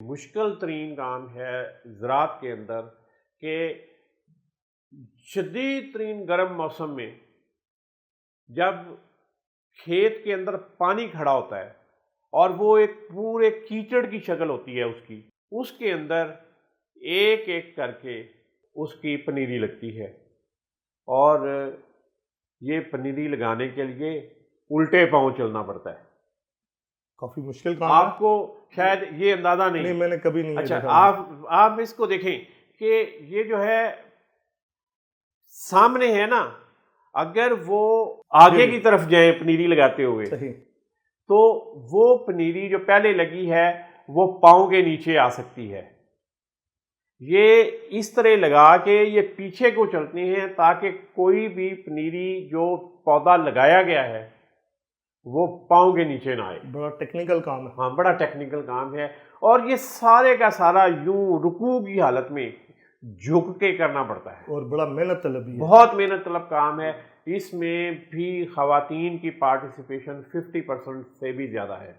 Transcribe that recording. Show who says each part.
Speaker 1: مشکل ترین کام ہے زراعت کے اندر کہ شدید ترین گرم موسم میں جب کھیت کے اندر پانی کھڑا ہوتا ہے اور وہ ایک پورے کیچڑ کی شکل ہوتی ہے اس کے اندر ایک ایک کر کے اس کی پنیری لگتی ہے، اور یہ پنیری لگانے کے لیے الٹے پاؤں چلنا پڑتا ہے۔
Speaker 2: کافی مشکل کام ہے۔
Speaker 1: آپ کو شاید یہ اندازہ نہیں،
Speaker 2: میں نے کبھی نہیں
Speaker 1: اچھا
Speaker 2: دیکھا۔
Speaker 1: آپ اس کو دیکھیں کہ یہ جو ہے سامنے ہے نا، اگر وہ آگے کی طرف جائیں پنیری لگاتے ہوئے
Speaker 2: صحیح،
Speaker 1: تو وہ پنیری جو پہلے لگی ہے وہ پاؤں کے نیچے آ سکتی ہے۔ یہ اس طرح لگا کے یہ پیچھے کو چلتی ہیں تاکہ کوئی بھی پنیری جو پودا لگایا گیا ہے وہ پاؤں کے نیچے نہ آئے۔
Speaker 2: بڑا ٹیکنیکل کام ہے۔
Speaker 1: ہاں، بڑا ٹیکنیکل کام ہے، اور یہ سارے کا سارا یوں رکوع کی حالت میں جھک کے کرنا پڑتا ہے،
Speaker 2: اور بڑا محنت طلب بھی ہے۔
Speaker 1: بہت محنت طلب کام ہے۔ اس میں بھی خواتین کی پارٹیسپیشن 50% سے بھی زیادہ ہے۔